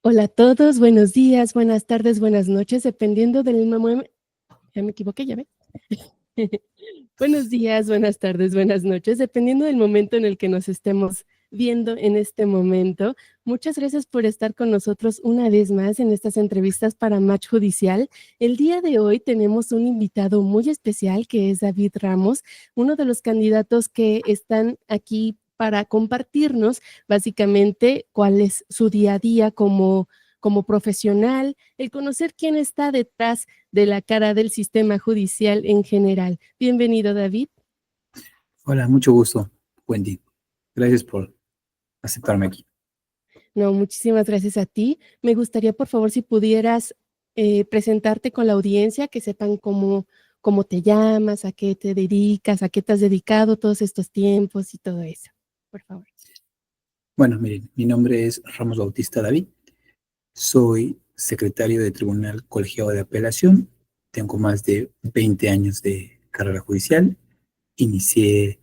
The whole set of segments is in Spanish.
Hola a todos, buenos días, buenas tardes, buenas noches, dependiendo del momento. Ya me equivoqué, ya ve. Buenos días, buenas tardes, buenas noches, dependiendo del momento en el que nos estemos viendo en este momento. Muchas gracias por estar con nosotros una vez más en estas entrevistas para Match Judicial. El día de hoy tenemos un invitado muy especial que es David Ramos, uno de los candidatos que están aquí para compartirnos básicamente cuál es su día a día como profesional, el conocer quién está detrás de la cara del sistema judicial en general. Bienvenido, David. Hola, mucho gusto, Wendy. Gracias por aceptarme aquí. No, muchísimas gracias a ti. Me gustaría, por favor, si pudieras presentarte con la audiencia, que sepan cómo te llamas, a qué te dedicas, a qué te has dedicado todos estos tiempos y todo eso. Por favor. Bueno, miren, mi nombre es Ramos Bautista David. Soy secretario de Tribunal Colegiado de Apelación. Tengo más de 20 años de carrera judicial. Inicié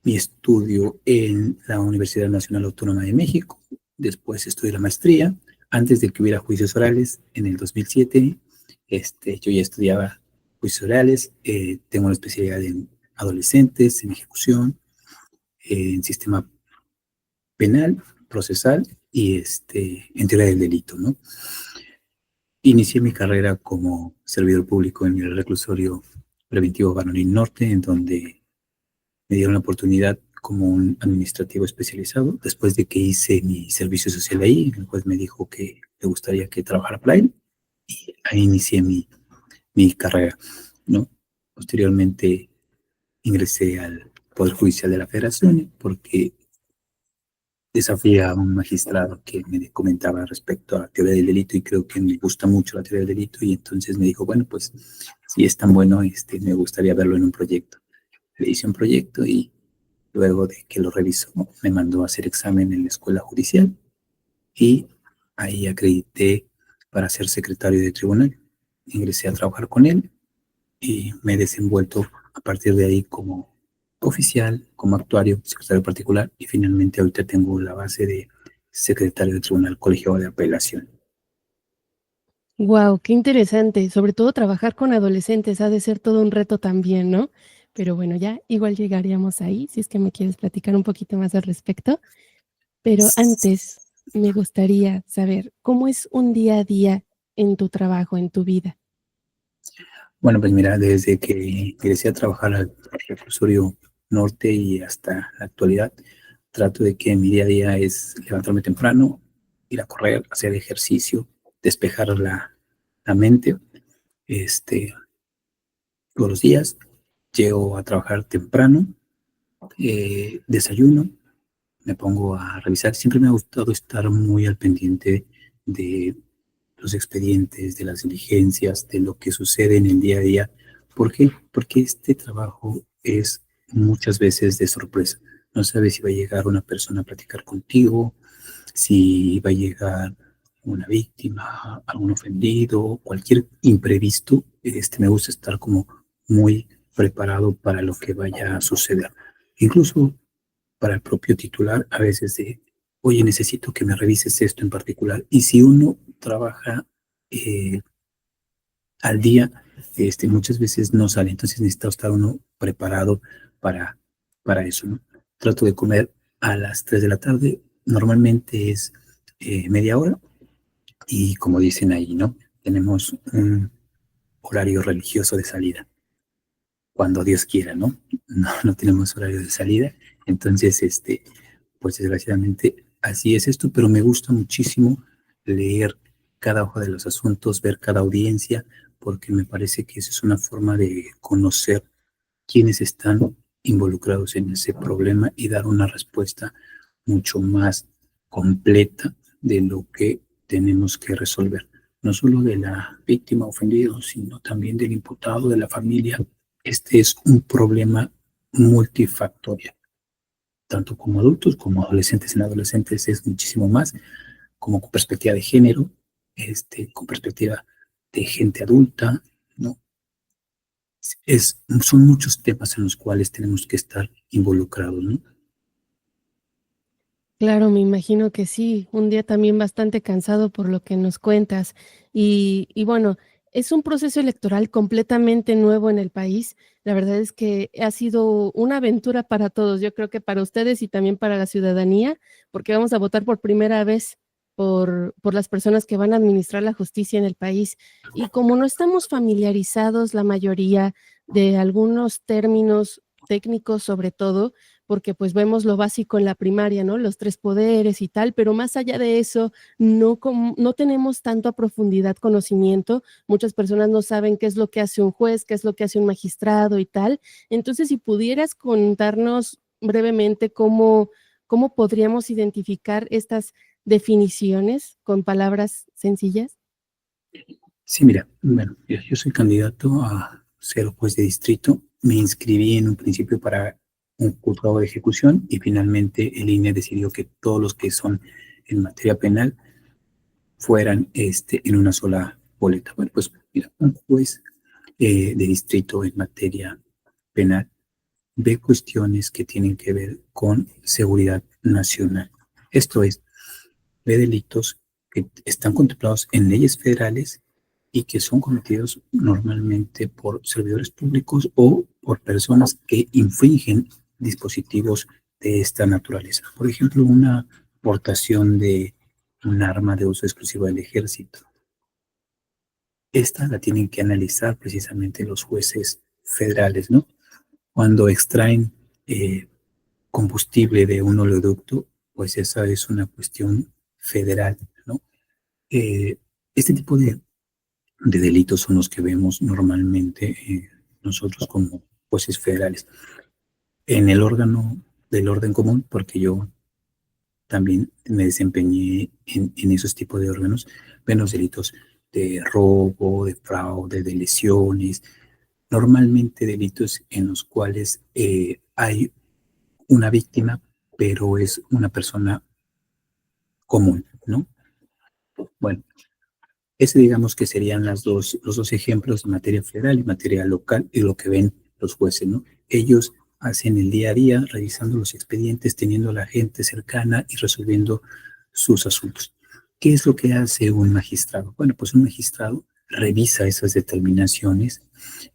mi estudio en la Universidad Nacional Autónoma de México. Después estudié la maestría. Antes de que hubiera juicios orales, en el 2007, yo ya estudiaba juicios orales. Tengo una especialidad en adolescentes, en ejecución, en sistema penal, procesal y en teoría del delito, ¿no? Inicié mi carrera como servidor público en el reclusorio preventivo Baronil Norte, en donde me dieron la oportunidad como un administrativo especializado, después de que hice mi servicio social ahí. El juez me dijo que le gustaría que trabajara para él, y ahí inicié mi carrera, ¿no? Posteriormente ingresé al Poder Judicial de la Federación porque desafié a un magistrado que me comentaba respecto a la teoría del delito, y creo que me gusta mucho la teoría del delito, y entonces me dijo, bueno, pues si es tan bueno, me gustaría verlo en un proyecto. Le hice un proyecto y luego de que lo revisó, me mandó a hacer examen en la escuela judicial, y ahí acredité para ser secretario de tribunal. Ingresé a trabajar con él y me he desenvuelto a partir de ahí como oficial, como actuario, secretario particular, y finalmente ahorita tengo la base de secretario de Tribunal Colegiado de Apelación. Wow, qué interesante. Sobre todo trabajar con adolescentes ha de ser todo un reto también, ¿no? Pero bueno, ya igual llegaríamos ahí, si es que me quieres platicar un poquito más al respecto. Pero antes me gustaría saber cómo es un día a día en tu trabajo, en tu vida. Bueno, pues mira, desde que ingresé a trabajar al reclusorio norte y hasta la actualidad, trato de que mi día a día es levantarme temprano, ir a correr, hacer ejercicio, despejar la mente, este, todos los días. Llego a trabajar temprano, desayuno, me pongo a revisar. Siempre me ha gustado estar muy al pendiente de los expedientes, de las diligencias, de lo que sucede en el día a día. ¿Por qué? Porque este trabajo es muchas veces de sorpresa. No sabes si va a llegar una persona a platicar contigo, si va a llegar una víctima, algún ofendido, cualquier imprevisto. Me gusta estar como muy preparado para lo que vaya a suceder. Incluso para el propio titular, a veces de, oye, necesito que me revises esto en particular. Y si uno trabaja eh, al día, muchas veces no sale. Entonces necesita estar uno preparado para, para eso, ¿no? Trato de comer a las 3 de la tarde. Normalmente es media hora, y como dicen ahí, ¿no? Tenemos un horario religioso de salida, cuando Dios quiera, ¿no? No tenemos horario de salida. Entonces, pues desgraciadamente así es esto, pero me gusta muchísimo leer cada hoja de los asuntos, ver cada audiencia, porque me parece que esa es una forma de conocer quiénes están involucrados en ese problema y dar una respuesta mucho más completa de lo que tenemos que resolver. No solo de la víctima ofendida, sino también del imputado, de la familia. Este es un problema multifactorial, tanto como adultos como adolescentes. En adolescentes es muchísimo más, como con perspectiva de género, con perspectiva de gente adulta, ¿no? Son muchos temas en los cuales tenemos que estar involucrados, ¿no? Claro, me imagino que sí, un día también bastante cansado por lo que nos cuentas. Y bueno, es un proceso electoral completamente nuevo en el país. La verdad es que ha sido una aventura para todos, yo creo que para ustedes y también para la ciudadanía, porque vamos a votar por primera vez por las personas que van a administrar la justicia en el país. Y como no estamos familiarizados la mayoría de algunos términos técnicos sobre todo, porque pues vemos lo básico en la primaria, ¿no? Los 3 poderes y tal, pero más allá de eso, no tenemos tanto a profundidad conocimiento. Muchas personas no saben qué es lo que hace un juez, qué es lo que hace un magistrado y tal. Entonces, si pudieras contarnos brevemente cómo podríamos identificar estas definiciones con palabras sencillas. Sí, mira, bueno, yo soy candidato a ser juez de distrito. Me inscribí en un principio para un juzgado de ejecución y finalmente el INE decidió que todos los que son en materia penal fueran en una sola boleta. Bueno, pues mira, un juez de distrito en materia penal ve cuestiones que tienen que ver con seguridad nacional. Esto es, ve delitos que están contemplados en leyes federales y que son cometidos normalmente por servidores públicos o por personas que infringen dispositivos de esta naturaleza. Por ejemplo, una portación de un arma de uso exclusivo del ejército. Esta la tienen que analizar precisamente los jueces federales, ¿no? Cuando extraen combustible de un oleoducto, pues esa es una cuestión federal, ¿no? Eh, este tipo de delitos son los que vemos normalmente nosotros como jueces federales. En el órgano del orden común, porque yo también me desempeñé en esos tipos de órganos, ven los delitos de robo, de fraude, de lesiones, normalmente delitos en los cuales hay una víctima, pero es una persona común, ¿no? Bueno, ese digamos que serían los dos ejemplos en materia federal y materia local y lo que ven los jueces, ¿no? Ellos hacen el día a día revisando los expedientes, teniendo a la gente cercana y resolviendo sus asuntos. ¿Qué es lo que hace un magistrado? Bueno, pues un magistrado revisa esas determinaciones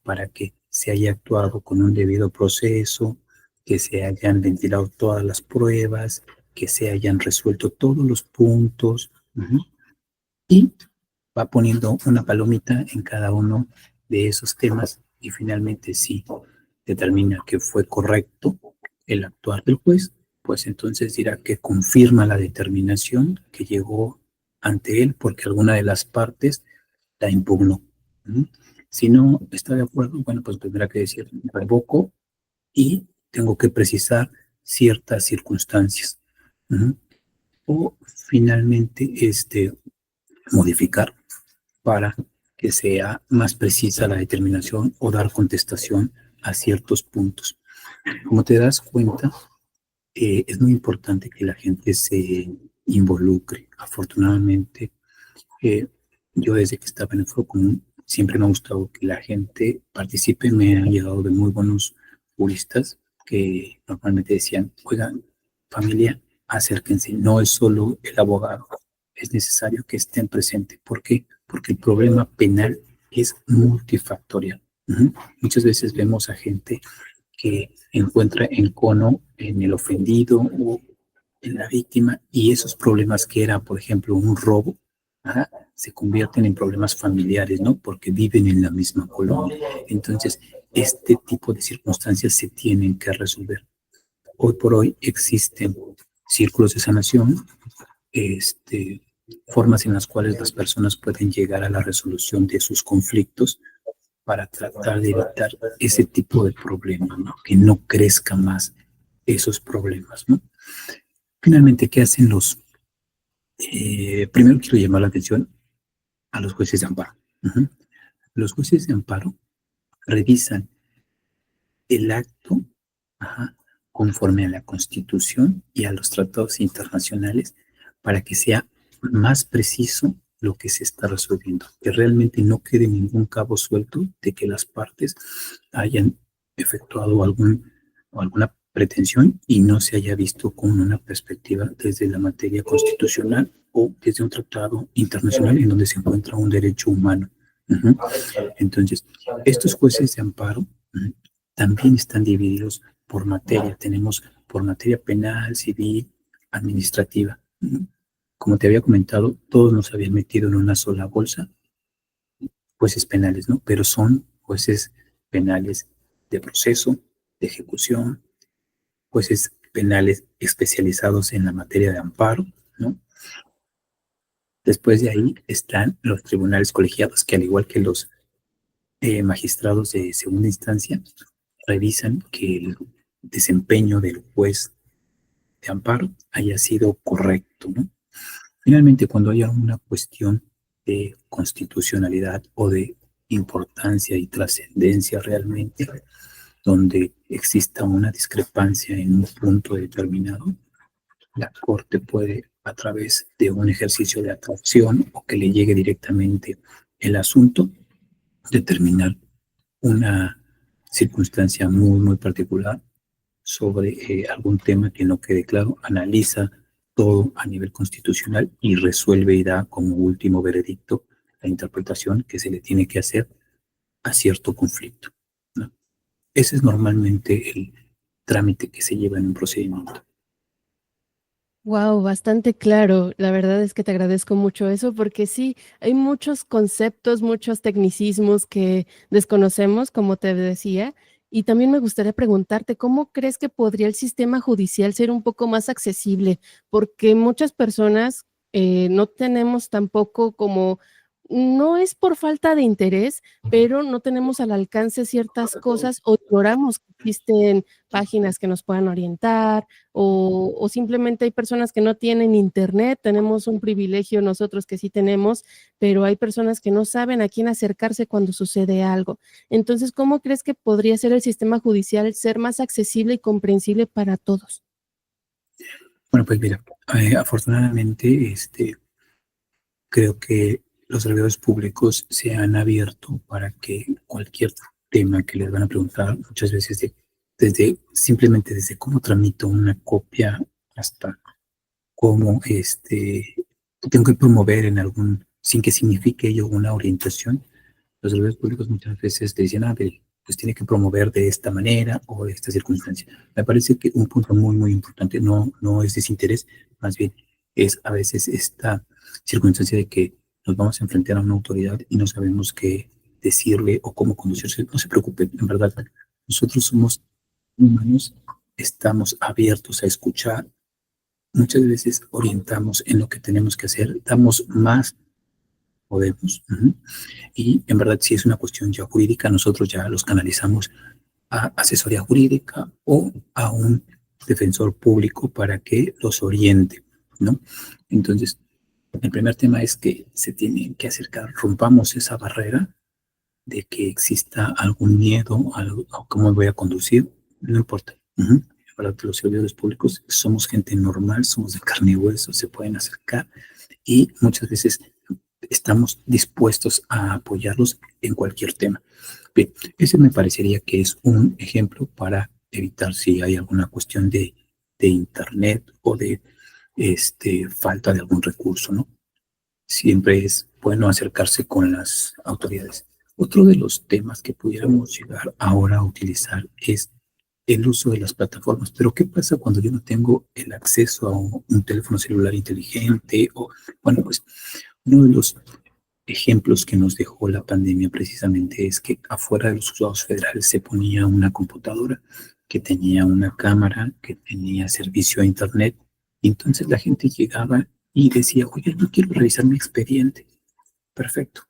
para que se haya actuado con un debido proceso, que se hayan ventilado todas las pruebas, que se hayan resuelto todos los puntos, y va poniendo una palomita en cada uno de esos temas y finalmente si determina que fue correcto el actuar del juez, pues entonces dirá que confirma la determinación que llegó ante él porque alguna de las partes la impugnó. Si no está de acuerdo, bueno, pues tendrá que decir revoco y tengo que precisar ciertas circunstancias. O finalmente modificar para que sea más precisa la determinación o dar contestación a ciertos puntos. Como te das cuenta, es muy importante que la gente se involucre. Afortunadamente, yo desde que estaba en el Foro Común siempre me ha gustado que la gente participe. Me han llegado de muy buenos juristas que normalmente decían, oigan, familia, acérquense, no es solo el abogado, es necesario que estén presentes. ¿Por qué? Porque el problema penal es multifactorial. Muchas veces vemos a gente que encuentra encono en el ofendido o en la víctima y esos problemas que era, por ejemplo, un robo, se convierten en problemas familiares, ¿no? Porque viven en la misma colonia. Entonces, este tipo de circunstancias se tienen que resolver. Hoy por hoy existen círculos de sanación, formas en las cuales las personas pueden llegar a la resolución de sus conflictos para tratar de evitar ese tipo de problemas, ¿no? Que no crezca más esos problemas, ¿no? Finalmente, ¿qué hacen los? Primero quiero llamar la atención a los jueces de amparo. Los jueces de amparo revisan el acto, ajá, conforme a la Constitución y a los tratados internacionales para que sea más preciso lo que se está resolviendo, que realmente no quede ningún cabo suelto de que las partes hayan efectuado alguna pretensión y no se haya visto con una perspectiva desde la materia constitucional o desde un tratado internacional en donde se encuentra un derecho humano. Entonces, estos jueces de amparo también están divididos por materia. Tenemos por materia penal, civil, administrativa. Como te había comentado, todos nos habían metido en una sola bolsa, jueces penales, ¿no? Pero son jueces penales de proceso, de ejecución, jueces penales especializados en la materia de amparo, ¿no? Después de ahí están los tribunales colegiados, que al igual que los magistrados de segunda instancia, revisan que el desempeño del juez de amparo haya sido correcto, ¿no? Finalmente, cuando haya una cuestión de constitucionalidad o de importancia y trascendencia realmente, donde exista una discrepancia en un punto determinado, la Corte puede, a través de un ejercicio de atracción o que le llegue directamente el asunto, determinar una circunstancia muy, muy particular sobre algún tema que no quede claro, analiza todo a nivel constitucional y resuelve y da como último veredicto la interpretación que se le tiene que hacer a cierto conflicto, ¿no? Ese es normalmente el trámite que se lleva en un procedimiento. Wow, bastante claro. La verdad es que te agradezco mucho eso porque sí, hay muchos conceptos, muchos tecnicismos que desconocemos, como te decía. Y también me gustaría preguntarte, ¿cómo crees que podría el sistema judicial ser un poco más accesible? Porque muchas personas no tenemos tampoco como, no es por falta de interés, pero no tenemos al alcance ciertas cosas o ignoramos que existen páginas que nos puedan orientar o simplemente hay personas que no tienen internet, tenemos un privilegio nosotros que sí tenemos, pero hay personas que no saben a quién acercarse cuando sucede algo. Entonces, ¿cómo crees que podría ser el sistema judicial ser más accesible y comprensible para todos? Bueno, pues mira, afortunadamente, creo que los servidores públicos se han abierto para que cualquier tema que les van a preguntar, muchas veces desde simplemente desde cómo tramito una copia hasta cómo tengo que promover en algún, sin que signifique ello una orientación. Los servidores públicos muchas veces te dicen, pues tiene que promover de esta manera o de esta circunstancia. Me parece que un punto muy, muy importante no es desinterés, más bien es a veces esta circunstancia de que nos vamos a enfrentar a una autoridad y no sabemos qué decirle o cómo conducirse. No se preocupen, en verdad, nosotros somos humanos, estamos abiertos a escuchar. Muchas veces orientamos en lo que tenemos que hacer, damos más podemos. Y en verdad, si es una cuestión ya jurídica, nosotros ya los canalizamos a asesoría jurídica o a un defensor público para que los oriente, ¿no? Entonces, el primer tema es que se tienen que acercar, rompamos esa barrera de que exista algún miedo a cómo voy a conducir, no importa. Para que los servidores públicos somos gente normal, somos de carne y hueso, se pueden acercar y muchas veces estamos dispuestos a apoyarlos en cualquier tema. Bien, ese me parecería que es un ejemplo para evitar si hay alguna cuestión de internet o de falta de algún recurso, ¿no? Siempre es bueno acercarse con las autoridades. Otro de los temas que pudiéramos llegar ahora a utilizar es el uso de las plataformas. Pero ¿qué pasa cuando yo no tengo el acceso a un teléfono celular inteligente? O, bueno, pues uno de los ejemplos que nos dejó la pandemia precisamente es que afuera de los juzgados federales se ponía una computadora que tenía una cámara, que tenía servicio a internet. Y entonces la gente llegaba y decía, oye, yo quiero revisar mi expediente. Perfecto.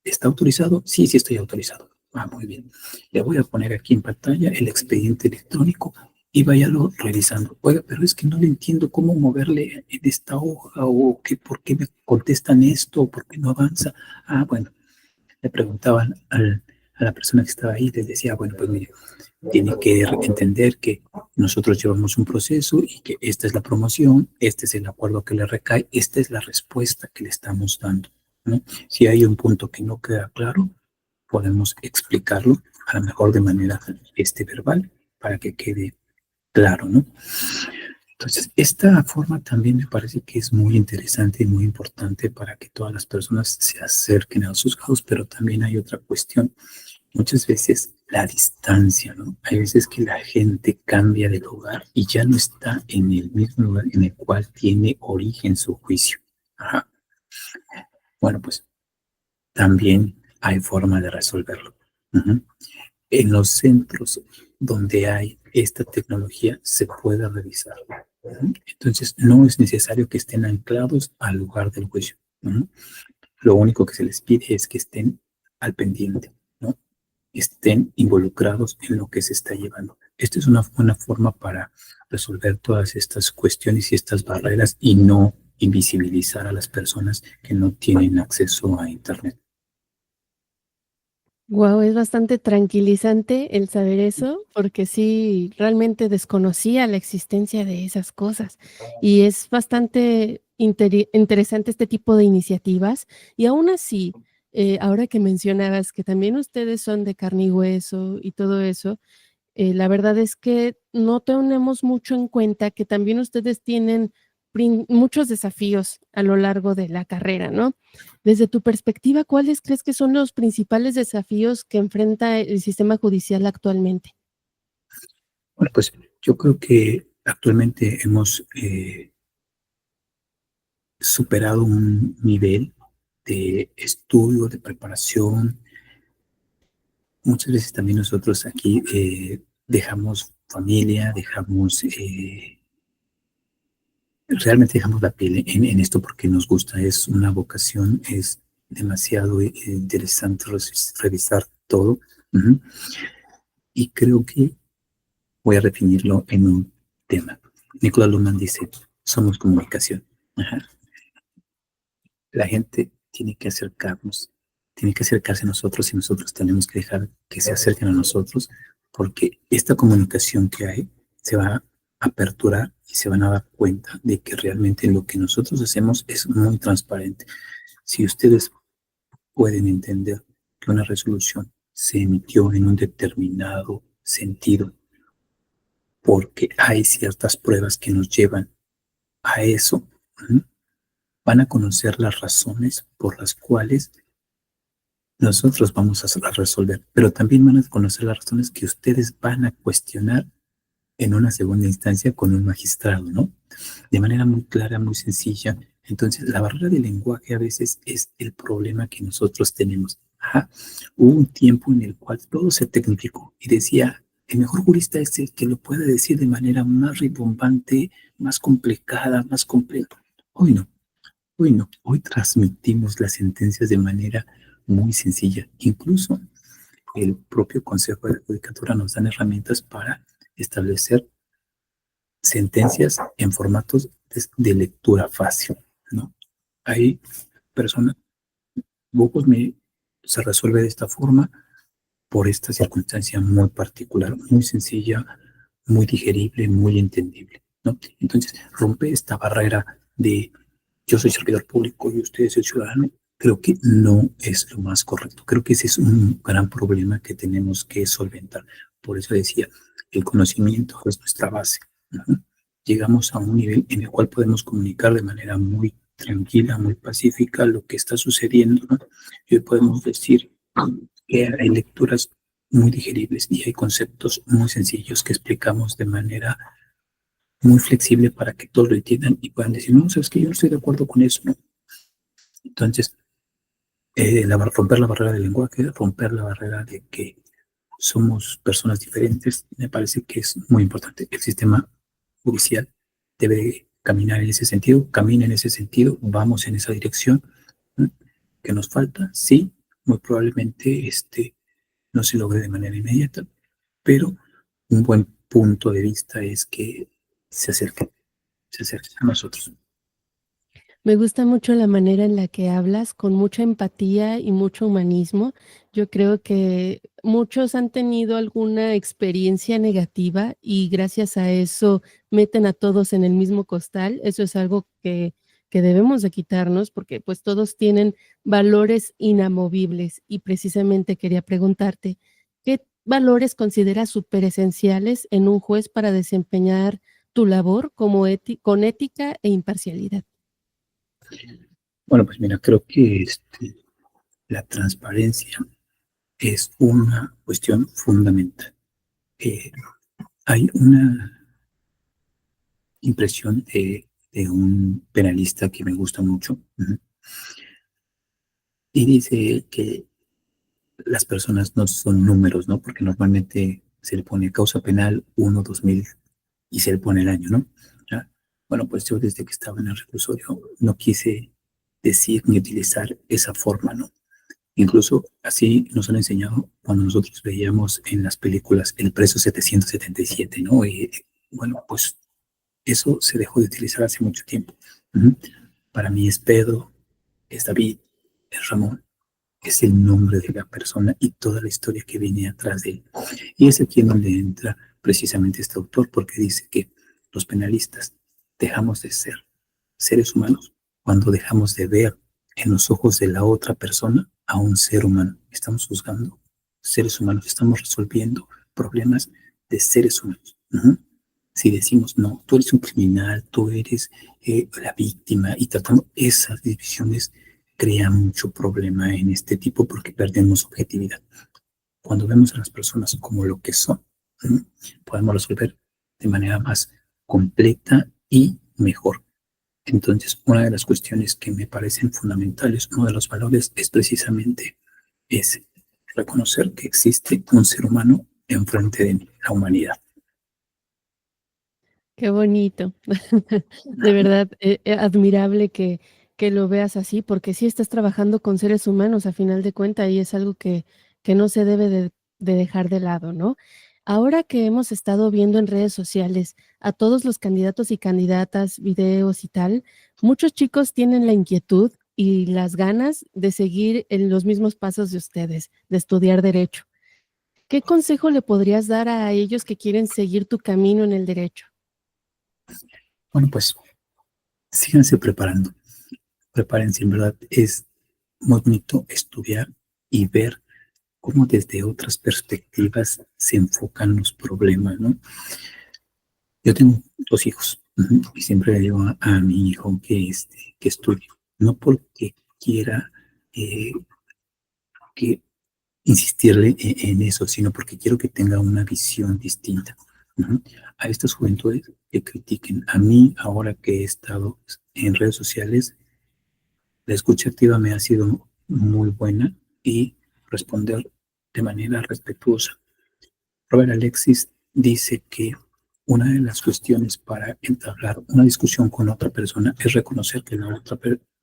¿Está autorizado? Sí, sí estoy autorizado. Muy bien. Le voy a poner aquí en pantalla el expediente electrónico y váyalo revisando. Oiga, pero es que no le entiendo cómo moverle en esta hoja o por qué me contestan esto o por qué no avanza. Bueno, le preguntaban a la persona que estaba ahí, les decía, bueno, pues mire, tiene que entender que nosotros llevamos un proceso y que esta es la promoción, este es el acuerdo que le recae, esta es la respuesta que le estamos dando, ¿no? Si hay un punto que no queda claro, podemos explicarlo, a lo mejor de manera verbal, para que quede claro, ¿no? Entonces, esta forma también me parece que es muy interesante y muy importante para que todas las personas se acerquen a los juzgados, pero también hay otra cuestión. Muchas veces la distancia, ¿no? Hay veces que la gente cambia de lugar y ya no está en el mismo lugar en el cual tiene origen su juicio. Ajá. Bueno, pues también hay forma de resolverlo. Ujú. En los centros donde hay esta tecnología se puede revisar. Ujú. Entonces, no es necesario que estén anclados al lugar del juicio. Ujú. Lo único que se les pide es que estén al pendiente, ¿no? Estén involucrados en lo que se está llevando. Esta es una buena forma para resolver todas estas cuestiones y estas barreras y no invisibilizar a las personas que no tienen acceso a Internet. Guau, es bastante tranquilizante el saber eso, porque sí, realmente desconocía la existencia de esas cosas. Y es bastante interesante este tipo de iniciativas. Y aún así, ahora que mencionabas que también ustedes son de carne y hueso y todo eso, la verdad es que no tenemos mucho en cuenta que también ustedes tienen muchos desafíos a lo largo de la carrera, ¿no? Desde tu perspectiva, ¿cuáles crees que son los principales desafíos que enfrenta el sistema judicial actualmente? Bueno, pues yo creo que actualmente hemos superado un nivel de estudio, de preparación. Muchas veces también nosotros aquí dejamos familia, realmente dejamos la piel en esto porque nos gusta, es una vocación, es demasiado interesante revisar todo. Ujú. Y creo que voy a definirlo en un tema. Nicolás Luhmann dice, somos comunicación. Ajá. La gente tiene que acercarse a nosotros y nosotros tenemos que dejar que se acerquen a nosotros porque esta comunicación que hay se va a aperturar y se van a dar cuenta de que realmente lo que nosotros hacemos es muy transparente. Si ustedes pueden entender que una resolución se emitió en un determinado sentido porque hay ciertas pruebas que nos llevan a eso, ¿m? Van a conocer las razones por las cuales nosotros vamos a resolver, pero también van a conocer las razones que ustedes van a cuestionar en una segunda instancia con un magistrado, ¿no? De manera muy clara, muy sencilla. Entonces, la barrera del lenguaje a veces es el problema que nosotros tenemos. Ajá. Hubo un tiempo en el cual todo se tecnificó y decía, el mejor jurista es el que lo puede decir de manera más rimbombante, más complicada, más completa. Hoy no. Hoy no, hoy transmitimos las sentencias de manera muy sencilla. Incluso el propio Consejo de la Judicatura nos dan herramientas para establecer sentencias en formatos de lectura fácil, ¿no? Hay personas, Bocos se resuelve de esta forma por esta circunstancia muy particular, muy sencilla, muy digerible, muy entendible, ¿no? Entonces, rompe esta barrera de yo soy servidor público y usted es el ciudadano, creo que no es lo más correcto. Creo que ese es un gran problema que tenemos que solventar. Por eso decía, el conocimiento es nuestra base. Ujú. Llegamos a un nivel en el cual podemos comunicar de manera muy tranquila, muy pacífica lo que está sucediendo, ¿no? Y hoy podemos decir que hay lecturas muy digeribles y hay conceptos muy sencillos que explicamos de manera muy flexible para que todos lo entiendan y puedan decir, no, sabes que yo no estoy de acuerdo con eso, ¿no? Entonces, romper la barrera del lenguaje, romper la barrera de que somos personas diferentes, me parece que es muy importante. El sistema judicial debe caminar en ese sentido, camina en ese sentido, vamos en esa dirección. ¿No? ¿Qué nos falta? Sí, muy probablemente no se logre de manera inmediata, pero un buen punto de vista es que se acerquen, se acerquen a nosotros. Me gusta mucho la manera en la que hablas, con mucha empatía y mucho humanismo. Yo creo que muchos han tenido alguna experiencia negativa y gracias a eso meten a todos en el mismo costal. Eso es algo que debemos de quitarnos porque pues todos tienen valores inamovibles y precisamente quería preguntarte, ¿qué valores consideras súper esenciales en un juez para desempeñar tu labor como con ética e imparcialidad? Bueno, pues mira, creo que la transparencia es una cuestión fundamental. Eh, Hay una impresión de un penalista que me gusta mucho, y dice que las personas no son números, ¿no? Porque normalmente se le pone causa penal 1, 2000 y se le pone el año, ¿no? ¿Ya? Bueno, pues yo desde que estaba en el reclusorio no quise decir ni utilizar esa forma, ¿no? Incluso así nos han enseñado cuando nosotros veíamos en las películas El preso 777, ¿no? Y bueno, pues eso se dejó de utilizar hace mucho tiempo. Para mí es Pedro, es David, es Ramón, es el nombre de la persona y toda la historia que viene atrás de él. Y es aquí en donde entra precisamente este autor, porque dice que los penalistas dejamos de ser seres humanos cuando dejamos de ver en los ojos de la otra persona a un ser humano. Estamos juzgando seres humanos, estamos resolviendo problemas de seres humanos. Si decimos, no, tú eres un criminal, tú eres la víctima, y tratamos esas divisiones, crea mucho problema en este tipo porque perdemos objetividad. Cuando vemos a las personas como lo que son, ¿no? Podemos resolver de manera más completa y mejor. Entonces, una de las cuestiones que me parecen fundamentales, uno de los valores es precisamente ese, reconocer que existe un ser humano enfrente de mí, la humanidad. Qué bonito. De verdad, admirable que lo veas así, porque sí estás trabajando con seres humanos a final de cuentas y es algo que no se debe de dejar de lado, ¿no? Ahora que hemos estado viendo en redes sociales a todos los candidatos y candidatas, videos y tal, muchos chicos tienen la inquietud y las ganas de seguir en los mismos pasos de ustedes, de estudiar derecho. ¿Qué consejo le podrías dar a ellos que quieren seguir tu camino en el derecho? Bueno, pues síganse preparando, prepárense, en verdad es muy bonito estudiar y ver cómo desde otras perspectivas se enfocan los problemas, ¿no? Yo tengo 2 hijos, y siempre le digo a mi hijo que estudie, no porque quiera eh, que insistirle en eso, sino porque quiero que tenga una visión distinta. A estas juventudes que critiquen. A mí, ahora que he estado en redes sociales, la escucha activa me ha sido muy buena y responder de manera respetuosa. Robert Alexis dice que una de las cuestiones para entablar una discusión con otra persona es reconocer que la otra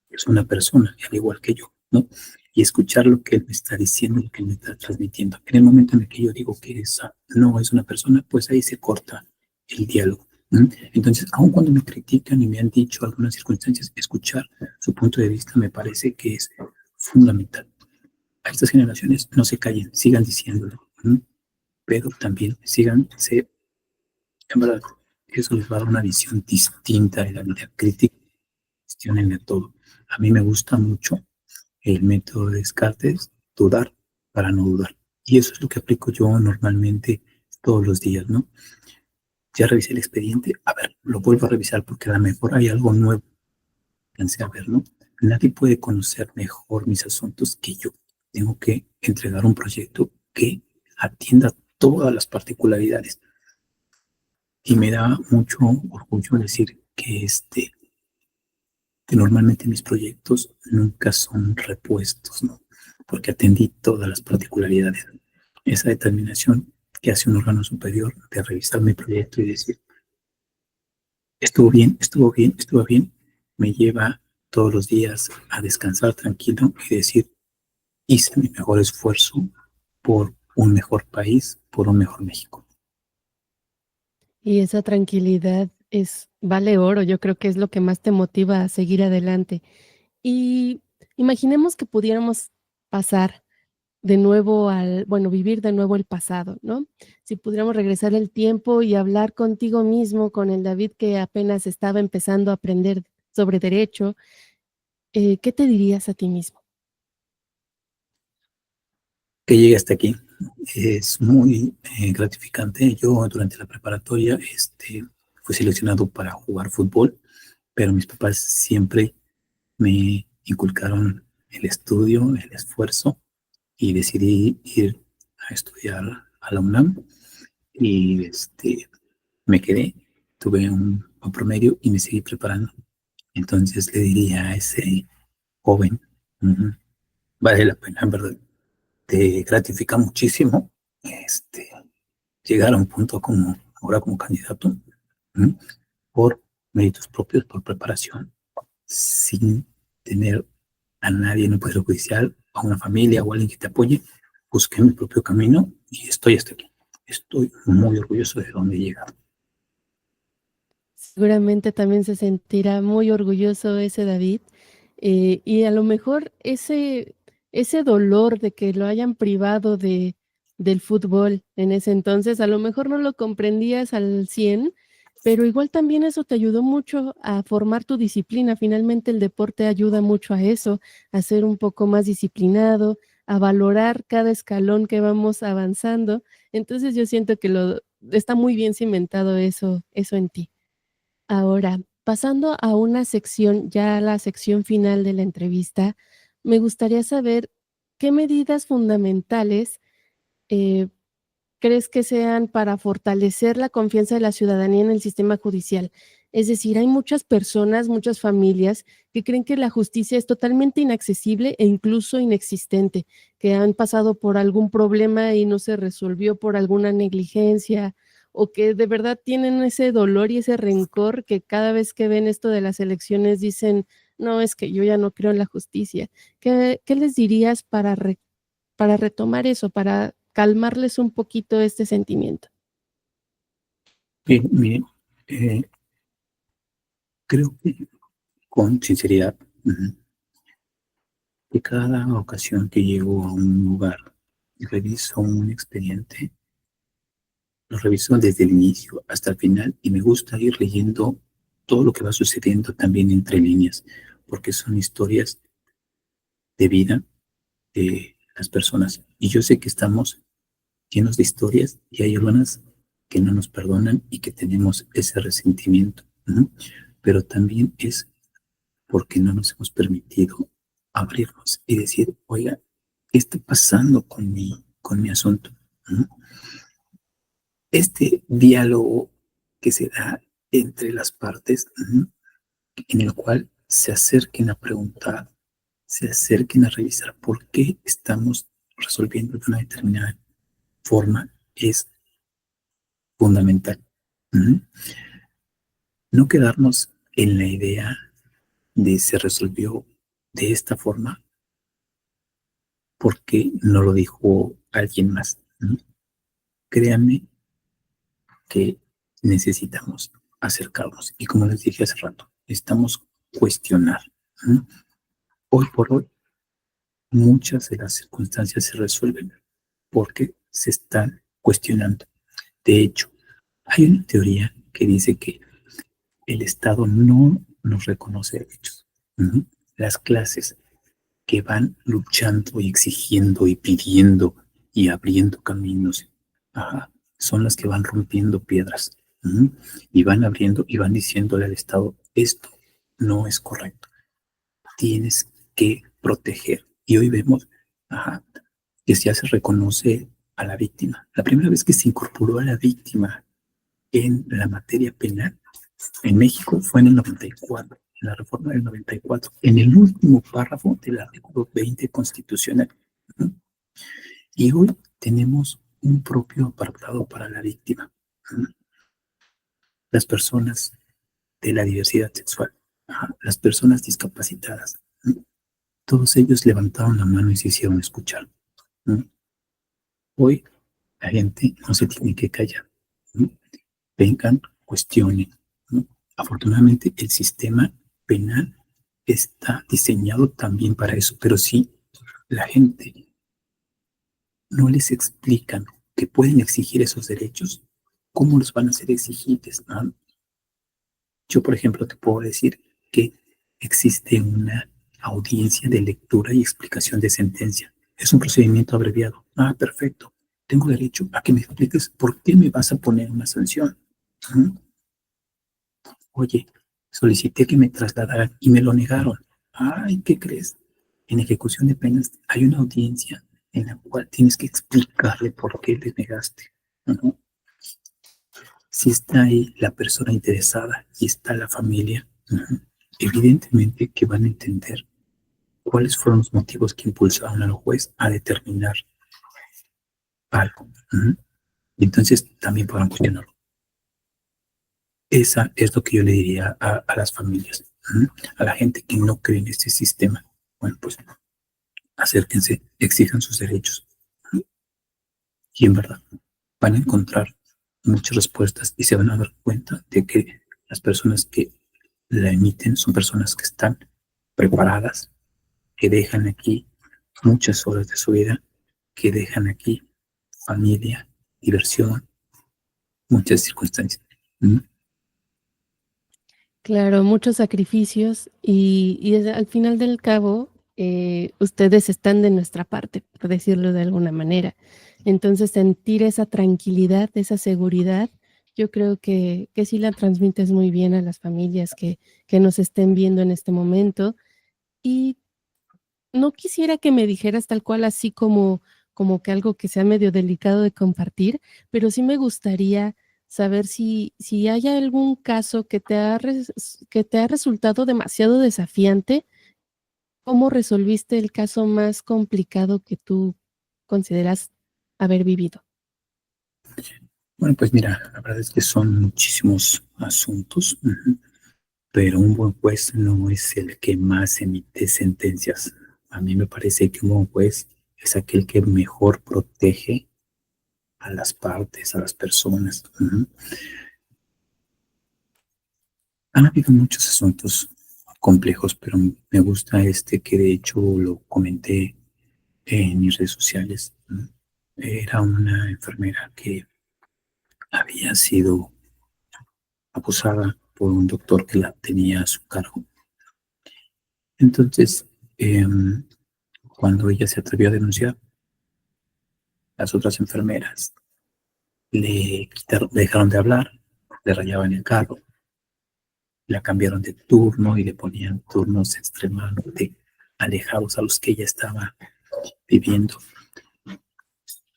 es una persona, al igual que yo, ¿no? Y escuchar lo que él me está diciendo, lo que él me está transmitiendo. En el momento en el que yo digo que esa no es una persona, pues ahí se corta el diálogo. Entonces, aun cuando me critican y me han dicho algunas circunstancias, escuchar su punto de vista me parece que es fundamental. A estas generaciones no se callen, sigan diciéndolo. Pero también síganse, en verdad, eso les va a dar una visión distinta de la vida crítica, cuestionenle todo. A mí me gusta mucho el método de Descartes, dudar para no dudar. Y eso es lo que aplico yo normalmente todos los días, ¿no? Ya revisé el expediente, a ver, lo vuelvo a revisar porque a lo mejor hay algo nuevo que alcancé a ver, ¿no? Nadie puede conocer mejor mis asuntos que yo. Tengo que entregar un proyecto que atienda todas las particularidades. Y me da mucho orgullo decir que normalmente mis proyectos nunca son repuestos, ¿no? Porque atendí todas las particularidades. Esa determinación que hace un órgano superior de revisar mi proyecto y decir, estuvo bien, estuvo bien, estuvo bien, me lleva todos los días a descansar tranquilo y decir, hice mi mejor esfuerzo por un mejor país, por un mejor México. Y esa tranquilidad vale oro, yo creo que es lo que más te motiva a seguir adelante. Y imaginemos que pudiéramos pasar de nuevo vivir de nuevo el pasado, ¿no? Si pudiéramos regresar el tiempo y hablar contigo mismo, con el David que apenas estaba empezando a aprender sobre derecho, ¿qué te dirías a ti mismo? Que llegue hasta aquí, es muy gratificante. Yo durante la preparatoria fui seleccionado para jugar fútbol, pero mis papás siempre me inculcaron el estudio, el esfuerzo, y decidí ir a estudiar a la UNAM y me quedé, tuve un promedio y me seguí preparando. Entonces le diría a ese joven, uh-huh, vale la pena, en verdad, te gratifica muchísimo este, llegar a un punto como ahora como candidato, uh-huh, por méritos propios, por preparación, sin tener a nadie en el Poder Judicial, a una familia o alguien que te apoye. Busqué mi propio camino y estoy hasta aquí. Estoy muy orgulloso de dónde he llegado. Seguramente también se sentirá muy orgulloso ese David, y a lo mejor ese dolor de que lo hayan privado del fútbol en ese entonces, a lo mejor no lo comprendías al 100, pero igual también eso te ayudó mucho a formar tu disciplina. Finalmente, el deporte ayuda mucho a eso, a ser un poco más disciplinado, a valorar cada escalón que vamos avanzando. Entonces, yo siento que lo está muy bien cimentado eso en ti. Ahora, pasando a una sección, ya la sección final de la entrevista, me gustaría saber qué medidas fundamentales eh, crees que sean para fortalecer la confianza de la ciudadanía en el sistema judicial. Es decir, hay muchas personas, muchas familias que creen que la justicia es totalmente inaccesible e incluso inexistente, que han pasado por algún problema y no se resolvió por alguna negligencia, o que de verdad tienen ese dolor y ese rencor que cada vez que ven esto de las elecciones dicen, no, es que yo ya no creo en la justicia. ¿Qué les dirías para retomar eso, para calmarles un poquito este sentimiento? Bien, miren, creo que con sinceridad, que cada ocasión que llego a un lugar y reviso un expediente, lo reviso desde el inicio hasta el final y me gusta ir leyendo todo lo que va sucediendo también entre líneas, porque son historias de vida de las personas. Y yo sé que estamos llenos de historias y hay algunas que no nos perdonan y que tenemos ese resentimiento, ¿no? Pero también es porque no nos hemos permitido abrirnos y decir, oiga, ¿qué está pasando con mi asunto? ¿no? Este diálogo que se da entre las partes, ¿no? En el cual se acerquen a preguntar, se acerquen a revisar por qué estamos resolviendo de una determinada forma, es fundamental. ¿no? No quedarnos en la idea de se resolvió de esta forma porque no lo dijo alguien más. ¿no? Créanme que necesitamos acercarnos y como les dije hace rato, necesitamos cuestionar. ¿no? Hoy por hoy, muchas de las circunstancias se resuelven porque se están cuestionando. De hecho, hay una teoría que dice que el Estado no nos reconoce derechos. ¿no? Las clases que van luchando y exigiendo y pidiendo y abriendo caminos, ajá, son las que van rompiendo piedras y van abriendo y van diciéndole al Estado, esto no es correcto, tienes que proteger. Y hoy vemos ajá, que ya se reconoce a la víctima. La primera vez que se incorporó a la víctima en la materia penal en México fue en el 94, en la reforma del 94, en el último párrafo del artículo 20 constitucional. ¿no? Y hoy tenemos un propio apartado para la víctima. ¿no? Las personas de la diversidad sexual, las personas discapacitadas, ¿no? todos ellos levantaron la mano y se hicieron escuchar. ¿no? Hoy la gente no se tiene que callar. ¿no? Vengan, cuestionen. ¿no? Afortunadamente, el sistema penal está diseñado también para eso, pero si la gente no les explican que pueden exigir esos derechos, ¿cómo los van a hacer exigibles? ¿no? Yo, por ejemplo, te puedo decir que existe una audiencia de lectura y explicación de sentencia. Es un procedimiento abreviado. Perfecto. tengo derecho a que me expliques por qué me vas a poner una sanción. ¿Mm? Oye, solicité que me trasladaran y me lo negaron. Ay, ¿qué crees? En ejecución de penas hay una audiencia en la cual tienes que explicarle por qué le negaste. ¿No? Si está ahí la persona interesada y está la familia, evidentemente que van a entender cuáles fueron los motivos que impulsaron al juez a determinar algo. Y entonces también podrán cuestionarlo. Esa es lo que yo le diría a las familias, a la gente que no cree en este sistema. Bueno, pues acérquense, exijan sus derechos. Y en verdad van a encontrar muchas respuestas y se van a dar cuenta de que las personas que la emiten son personas que están preparadas, que dejan aquí muchas horas de su vida, que dejan aquí familia, diversión, muchas circunstancias. Claro, muchos sacrificios al final del cabo, ustedes están de nuestra parte, por decirlo de alguna manera. Entonces, sentir esa tranquilidad, esa seguridad, yo creo que sí la transmites muy bien a las familias que nos estén viendo en este momento. Y no quisiera que me dijeras tal cual, así como que algo que sea medio delicado de compartir, pero sí me gustaría saber si hay algún caso que te ha resultado demasiado desafiante. ¿Cómo resolviste el caso más complicado que tú consideras haber vivido? Bueno, pues mira, la verdad es que son muchísimos asuntos, pero un buen juez no es el que más emite sentencias. A mí me parece que un buen juez es aquel que mejor protege a las partes, a las personas. Han habido muchos asuntos complejos, pero me gusta este que de hecho lo comenté en mis redes sociales. Era una enfermera que había sido acusada por un doctor que la tenía a su cargo. Entonces, cuando ella se atrevió a denunciar, las otras enfermeras le dejaron de hablar, le rayaban el carro, la cambiaron de turno y le ponían turnos extremadamente alejados a los que ella estaba viviendo.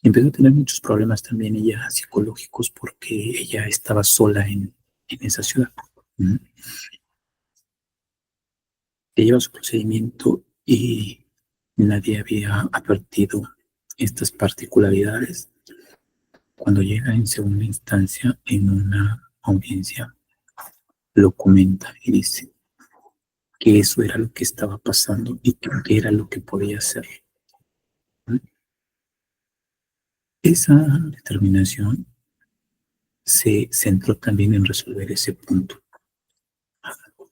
Empezó a tener muchos problemas también ella psicológicos porque ella estaba sola en esa ciudad. Se lleva su procedimiento y nadie había advertido estas particularidades. Cuando llega en segunda instancia en una audiencia, lo comenta y dice que eso era lo que estaba pasando y que era lo que podía hacer. Esa determinación se centró también en resolver ese punto.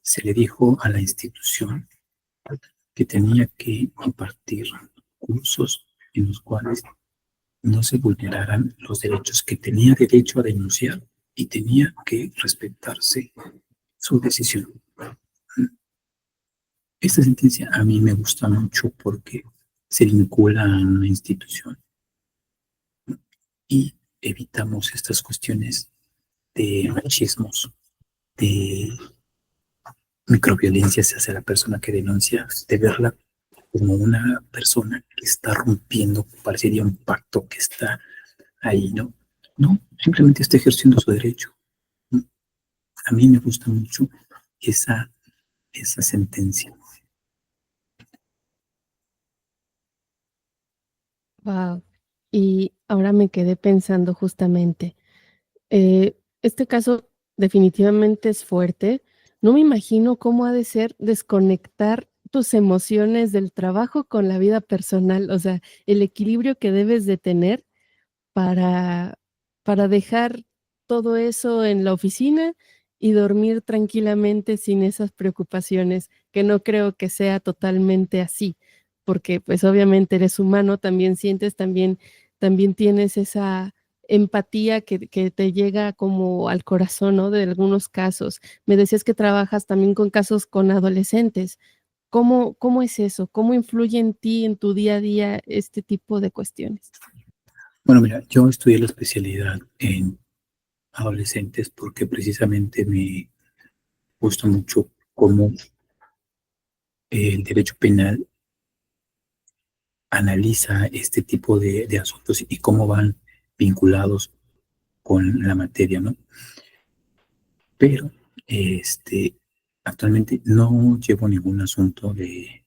Se le dijo a la institución que tenía que impartir cursos en los cuales no se vulneraran los derechos, que tenía derecho a denunciar y tenía que respetarse su decisión. Esta sentencia a mí me gusta mucho porque se vincula a una institución y evitamos estas cuestiones de machismos, de microviolencias hacia la persona que denuncia, de verla como una persona que está rompiendo, parecería un pacto que está ahí, ¿no? No, simplemente está ejerciendo su derecho. A mí me gusta mucho esa sentencia. Wow. Y ahora me quedé pensando justamente, este caso definitivamente es fuerte. No me imagino cómo ha de ser desconectar tus emociones del trabajo con la vida personal, o sea, el equilibrio que debes de tener para dejar todo eso en la oficina y dormir tranquilamente sin esas preocupaciones, que no creo que sea totalmente así, porque, pues, obviamente eres humano, también sientes, también tienes esa empatía que te llega como al corazón, ¿no?, de algunos casos. Me decías que trabajas también con casos con adolescentes. ¿Cómo es eso? ¿Cómo influye en ti, en tu día a día, este tipo de cuestiones? Bueno, mira, yo estudié la especialidad en adolescentes porque precisamente me gusta mucho cómo el derecho penal analiza este tipo de asuntos y cómo van vinculados con la materia, ¿no? Pero actualmente no llevo ningún asunto de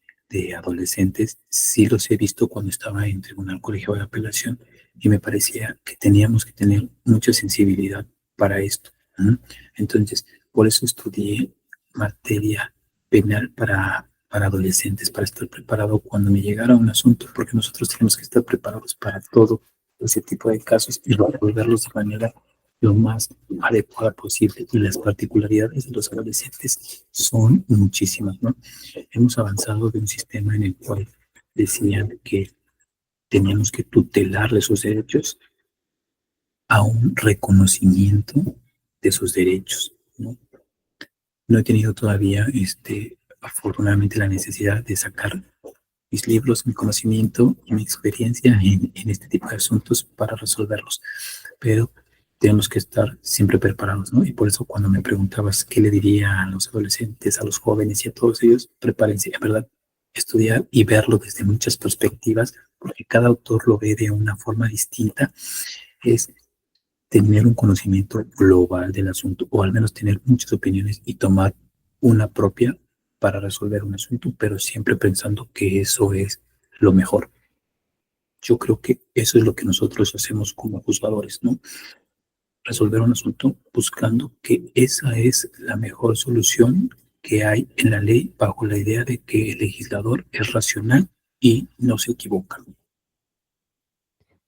adolescentes. Sí los he visto cuando estaba en Tribunal Colegiado de Apelación y me parecía que teníamos que tener mucha sensibilidad para esto. ¿No? Entonces, por eso estudié materia penal para adolescentes, para estar preparado cuando me llegara un asunto, porque nosotros tenemos que estar preparados para todo ese tipo de casos y resolverlos de manera lo más adecuada posible. Y las particularidades de los adolescentes son muchísimas, ¿no? Hemos avanzado de un sistema en el cual decían que teníamos que tutelarle sus derechos a un reconocimiento de sus derechos, ¿no? No he tenido todavía, afortunadamente, la necesidad de sacar mis libros, mi conocimiento y mi experiencia en este tipo de asuntos para resolverlos. Pero tenemos que estar siempre preparados, ¿no? Y por eso cuando me preguntabas qué le diría a los adolescentes, a los jóvenes y a todos ellos, prepárense, en verdad, estudiar y verlo desde muchas perspectivas, porque cada autor lo ve de una forma distinta, es tener un conocimiento global del asunto, o al menos tener muchas opiniones y tomar una propia para resolver un asunto, pero siempre pensando que eso es lo mejor. Yo creo que eso es lo que nosotros hacemos como juzgadores, ¿no? Resolver un asunto buscando que esa es la mejor solución que hay en la ley bajo la idea de que el legislador es racional y no se equivoca.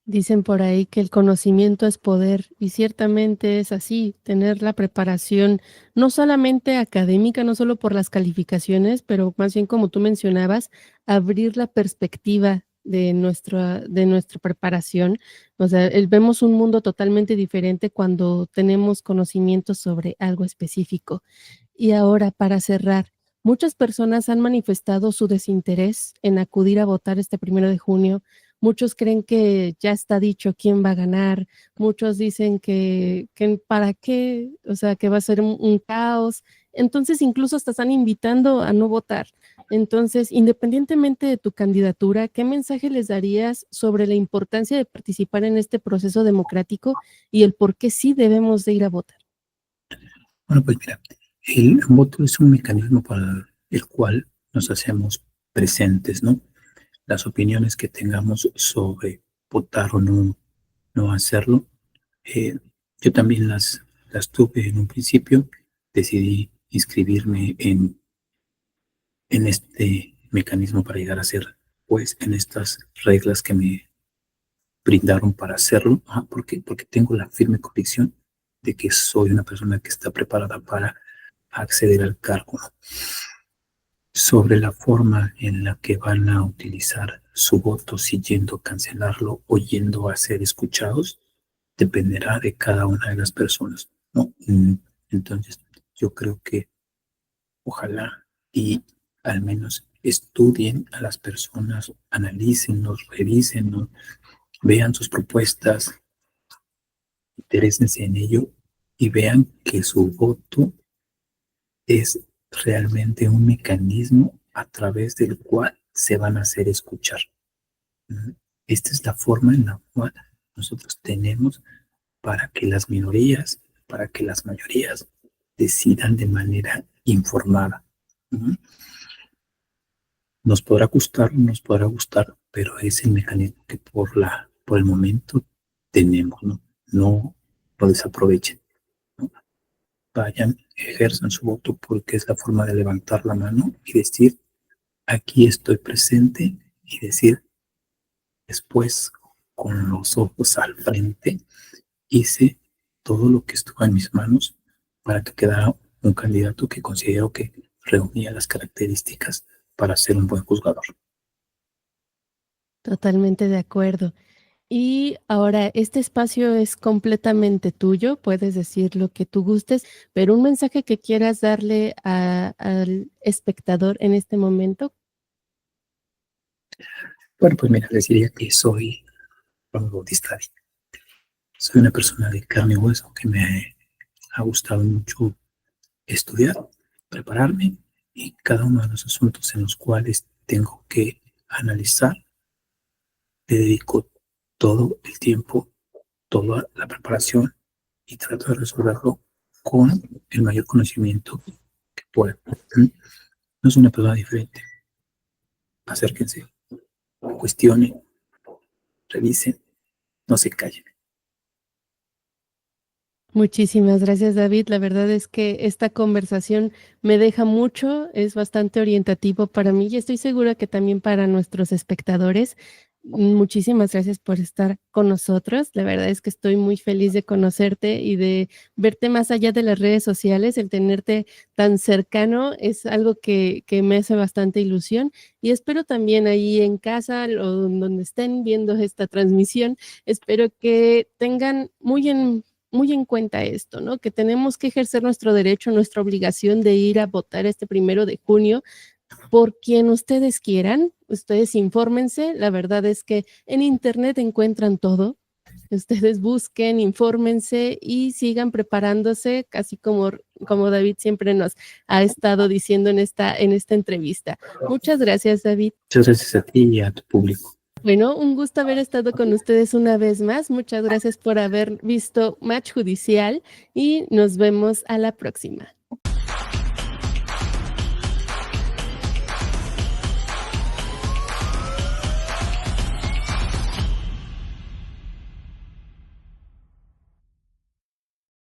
Dicen por ahí que el conocimiento es poder y ciertamente es así, tener la preparación no solamente académica, no solo por las calificaciones, pero más bien como tú mencionabas, abrir la perspectiva de nuestra preparación. O sea, vemos un mundo totalmente diferente cuando tenemos conocimientos sobre algo específico. Y ahora, para cerrar, muchas personas han manifestado su desinterés en acudir a votar este 1 de junio. Muchos creen que ya está dicho quién va a ganar, muchos dicen que para qué, o sea, que va a ser un caos. Entonces, incluso hasta están invitando a no votar. Entonces, independientemente de tu candidatura, ¿qué mensaje les darías sobre la importancia de participar en este proceso democrático y el por qué sí debemos de ir a votar? Bueno, pues mira, el voto es un mecanismo para el cual nos hacemos presentes, ¿no? Las opiniones que tengamos sobre votar o no hacerlo, eh, yo también las tuve en un principio, decidí inscribirme en este mecanismo para llegar a ser, pues, en estas reglas que me brindaron para hacerlo. ¿Por qué? Porque tengo la firme convicción de que soy una persona que está preparada para acceder al cargo. Sobre la forma en la que van a utilizar su voto, si yendo a cancelarlo o yendo a ser escuchados, dependerá de cada una de las personas, ¿no? Entonces, yo creo que ojalá y al menos estudien a las personas, analícenlos, revísenlos, vean sus propuestas, interésense en ello y vean que su voto es realmente un mecanismo a través del cual se van a hacer escuchar. Esta es la forma en la cual nosotros tenemos para que las minorías, para que las mayorías decidan de manera informada. Nos podrá gustar, nos podrá gustar, pero es el mecanismo que por el momento tenemos, ¿no? No lo desaprovechen, ¿no? Vayan, ejerzan su voto porque es la forma de levantar la mano y decir, aquí estoy presente y decir, después, con los ojos al frente, hice todo lo que estuvo en mis manos para que quedara un candidato que considero que reunía las características para ser un buen juzgador. Totalmente de acuerdo. Y ahora, este espacio es completamente tuyo, puedes decir lo que tú gustes, pero un mensaje que quieras darle al espectador en este momento. Bueno, pues mira, les diría que soy Juan Bautista. Soy una persona de carne y hueso que me ha gustado mucho estudiar, prepararme y cada uno de los asuntos en los cuales tengo que analizar, le dedico todo el tiempo, toda la preparación y trato de resolverlo con el mayor conocimiento que pueda. No es una persona diferente. Acérquense, cuestionen, revisen, no se callen. Muchísimas gracias, David. La verdad es que esta conversación me deja mucho, es bastante orientativo para mí y estoy segura que también para nuestros espectadores. Muchísimas gracias por estar con nosotros. La verdad es que estoy muy feliz de conocerte y de verte más allá de las redes sociales. El tenerte tan cercano es algo que me hace bastante ilusión y espero también ahí en casa o donde estén viendo esta transmisión, espero que tengan muy en cuenta esto, ¿no? Que tenemos que ejercer nuestro derecho, nuestra obligación de ir a votar este 1 de junio por quien ustedes quieran. Ustedes infórmense, la verdad es que en internet encuentran todo. Ustedes busquen, infórmense y sigan preparándose, casi como David siempre nos ha estado diciendo en esta entrevista. Muchas gracias, David. Muchas gracias a ti y a tu público. Bueno, un gusto haber estado con ustedes una vez más. Muchas gracias por haber visto Match Judicial y nos vemos a la próxima.